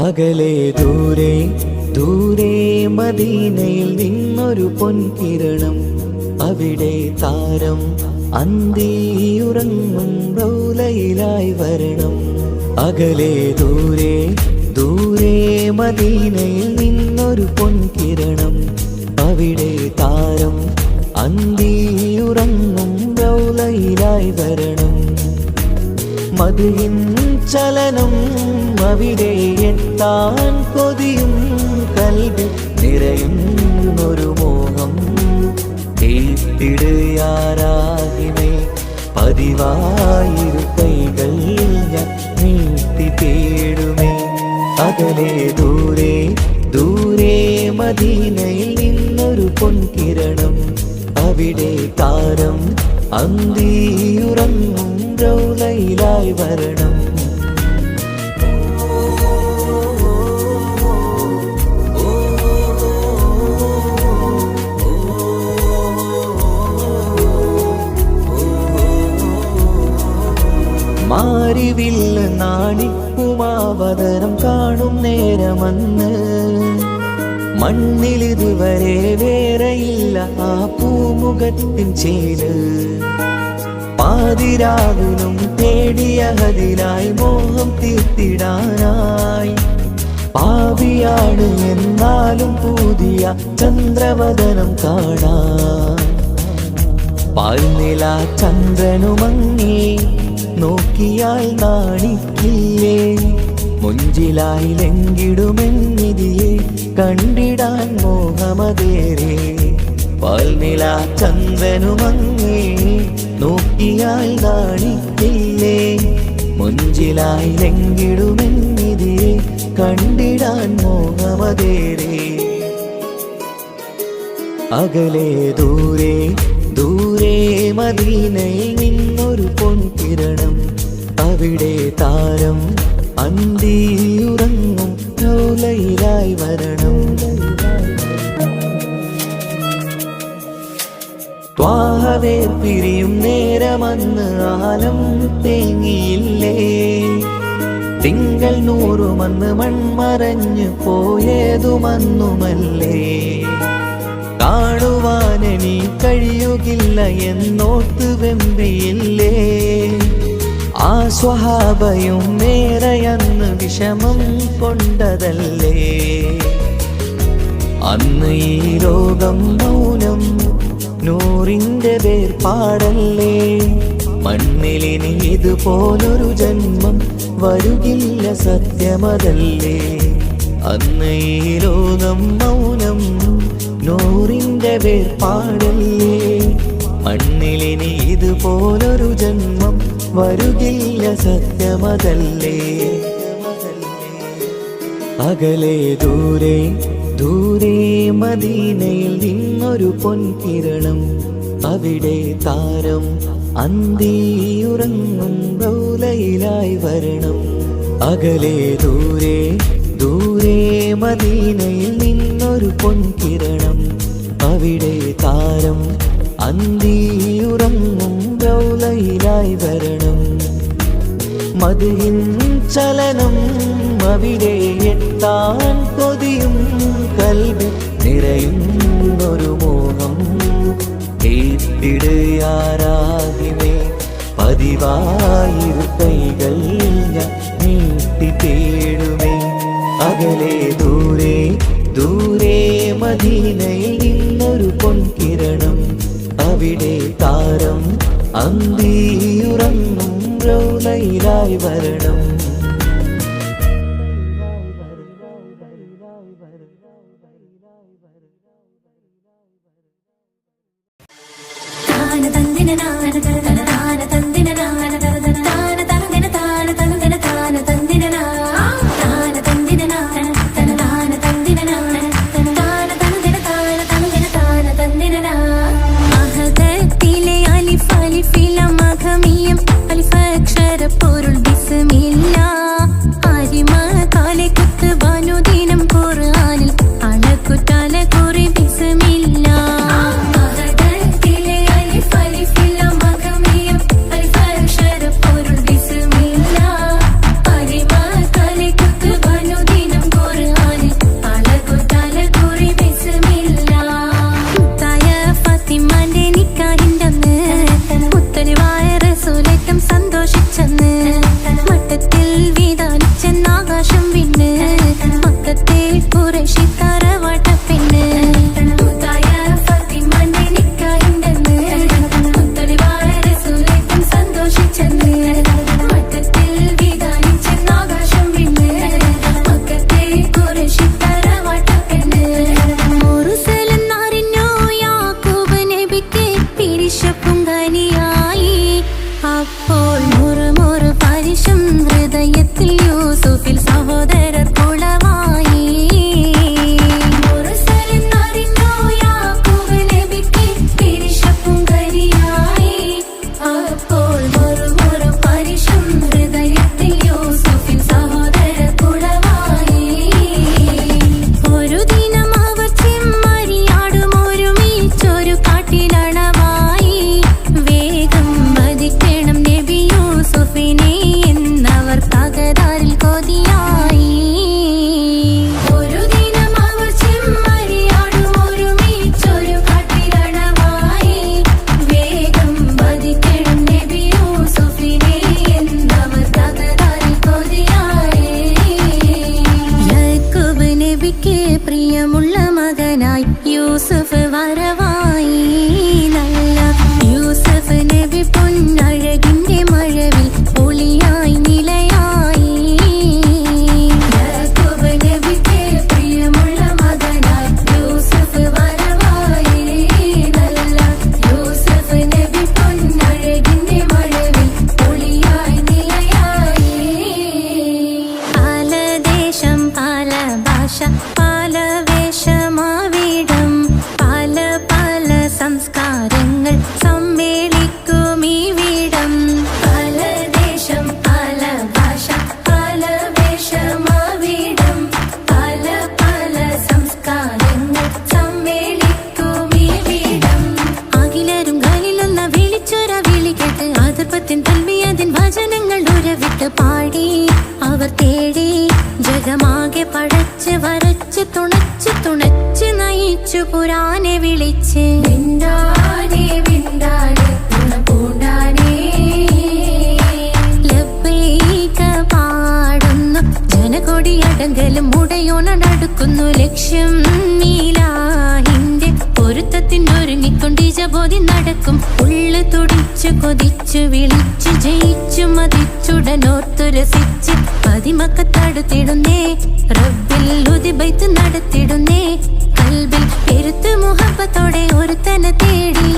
അകലെ ദൂരെ ദൂരെ മദീനയിൽ നിന്നൊരു പൊൻകിരണം, അവിടെ താരം അന്തിയുറങ്ങും റൗലയിലായി വരണം. അകലെ ദൂരെ ദൂരെ മദീനയിൽ നിന്നൊരു പൊൻകിരണം, അവിടെ താരം അന്തിയുറങ്ങും റൗലയിലായി വരണം. മദിഹിൻ ചലനം അവിടെ എത്താൻ കൊതിയും, കൽബിൽ നിറയുന്നൊരു മോഹം. തീർത്തിടുയാരാകിമേ പതിവായിരു കൈകൾ ഞാൻ നീട്ടി തേടുമേ. അകലെ ദൂരെ ദൂരെ മദീനയിൽ നിന്നൊരു പൊൻകിരണം, അവിടെ താരം അന്തിയുറങ്ങും റൗലയിലായി വരണം. മാരിവില്ല് നാണിക്കുമാവതരം കാണും നേരമന്ന്, മണ്ണിലിതുവരെ വേറെയില്ല ആ പൂമുഖത്തിൻ ചേല്. പാതിരാവിലും തേടിയ ഹദിലായി മോഹം തീർത്തിടാനായി, പാപിയാണ് എന്നാലും പുതിയ ചന്ദ്രവദനം കാണാൻ. പാൽനില ചന്ദ്രനുമങ്ങി നോക്കിയാൽ നാണിക്കില്ലേ, മുഞ്ചിലായി ലംഘിടുമെന്നിതിയെ കണ്ടിടാൻ മോഹമതേറെ. പാൽനില ചന്ദ്രനുമങ്ങി നോക്കിയാൽ നാണിക്കില്ലേ, മുഞ്ചിലായി ലംഘിടുമെന്നിതിയെ കണ്ടിടാൻ മോഹമതേറെ. അകലെ ദൂരെ ദൂരെ മദീനയിൽ നിന്നൊരു പൊൻകിരണം, അവിടെ താരം അന്തിയുറങ്ങും റൗലയിലായി വരണം. ത്വാഹവേ പിരിയും നേരമന്ന് ആലം തേങ്ങിയില്ലേ, തിങ്കൾ നൂറുമന്ന് മൺമറഞ്ഞു പോയതുമന്നുമല്ലേ. കാണുവാനെനി കഴിയുകില്ല എന്നോർത്ത് വെമ്പിയില്ലേ, ആ സ്വഹാബയും മേറയന്ന് വിഷമം കൊണ്ടതല്ലേ. അന്ന് ഈ ലോകം മൗനം, നൂറിന്റെ വേർപാടല്ലേ. മണ്ണിലിനി ഇതുപോലൊരു ജന്മം വരുകില്ല സത്യമതല്ലേ. അന്ന് ഈ ലോകം മൗനം, നൂറിന്റെ വേർപാടല്ലേ. മണ്ണിലിനി ഇതുപോലൊരു ജന്മം വരുകില്ല സത്യമതല്ലേ. അകലെ ദൂരെ ദൂരെ മദീനയിൽ നിന്നൊരു പൊൻകിരണം, അവിടെ താരം അന്തിയുറങ്ങും റൗലയിലായി വരണം. അകലെ ദൂരെ ദൂരെ മദീനയിൽ നിന്നൊരു പൊൻകിരണം, അവിടെ താരം അന്തിയുറങ്ങും റൗലയിലായി വരണം. മദിഹിൻ ചലനം അവിടെ എത്താൻ കൊതിയും, കൽബിൽ നിറയുന്നൊരു മോഹം. തീർത്തിടുയാരാകിമേ പതിവായിരു കൈകൾ ഞാൻ നീട്ടി തേടുമേ. അകലെ ദൂരെ ദൂരെ മദീനയിൽ നിന്നൊരു പൊൻകിരണം, അവിടെ താരം അന്തിയുറങ്ങും റൗലയിലായി വരണം. പൊരുൾ ബിസ്മില്ല ആരിമ കാലെ കുത്ത് വനുദിനം ഖുർആനിൽ അളക്കുറ്റാല കുറി ബിസ്മില്ല. പൊരുൾ ബിസ്മില്ല ആരിമ കാലെ കുത്ത് വനുദിനം അപ്പോൾ ഒരു പരിശും ഹൃദയത്തിൽ യൂസുഫിൻ സഹോദര കുളമായി. ഒരു ദിനം അവർ ചെമ്മരിയാടും ഒരുമിച്ചൊരു കാട്ടിലണവായി. വേഗം വധിക്കണം നബി യൂസുഫിനെ എന്നവർ തകരാറിൽ കൊതിയായി. ഒരു ദിനം അവർ ചെമ്മരിയാടും ഒരുമിച്ചൊരു കാട്ടിലണവായി. വേഗം വധിക്കണം നബി യൂസുഫിനെ എന്നവർ തകരാറിൽ കൊതിയായി. യാക്കൂബ് നബിക്ക് പ്രിയമുള്ള മകനായി യൂസുഫ് വരവായി. നല്ല യൂസുഫ് നബി പൊന്നഴകിന്റെ മഴവിൽ ഒളിയായി നിലയായി. യാക്കൂബ് നബിക്ക് പ്രിയമുള്ള മകനായി യൂസുഫ് വരവായി. നല്ല യൂസുഫ് നബി പൊന്നഴകിന്റെ മഴവിൽ ഒളിയായി നിലയായി. പല ദേശം പല ഭാഷ പല വേഷമാവിടം പല പല സംസ്കാരങ്ങൾ സമ്മേളിക്കും ഈ വീടം. പല ദേശം പല ഭാഷ പല വേഷമാവിടം പല പല സംസ്കാരങ്ങൾ സമ്മേളിക്കും ഈ വീടം. അഖിലരും ഖലീലൊന്ന വിളിച്ചൊര വിളി കേട്ട് അതിർപ്പത്തിൻ തൽബിയത്തിൻ വചനങ്ങൾ ഉരവിട്ട് പാടി അവർ തേടി. ജഗമാകെ പടച്ച് വരച്ച് തുണച്ച് തുണച്ച് നയിച്ചു പുരാനെ വിളിച്ച്. വിണ്ടാനേ വിണ്ടാനേ തുണ പൂണ്ടാനേ ലബ്ബൈക പാടുന്നു ജനകൊടിയടങ്കലും ഉടയോണടുക്കുന്നു. ലക്ഷ്യം നീലാഹിന്റെ പൊരുത്തത്തിനൊരുങ്ങിക്കൊണ്ട് ജബോധി നടക്കും. ഉള്ളു തുടിച്ചു കൊതിച്ചു വിളിച്ചു ജയിച്ചു മതിച്ചുടനോർത്തു രസിച്ച് പതിമക്കത്തടുത്തിടുന്നേ. റബ്ബിൽ ഉദിബൈത്ത് നടത്തിടുന്നേ. കൽബിൽ പെരുത്ത് മുഹബത്തോടെ ഒരുത്തനെ തേടി.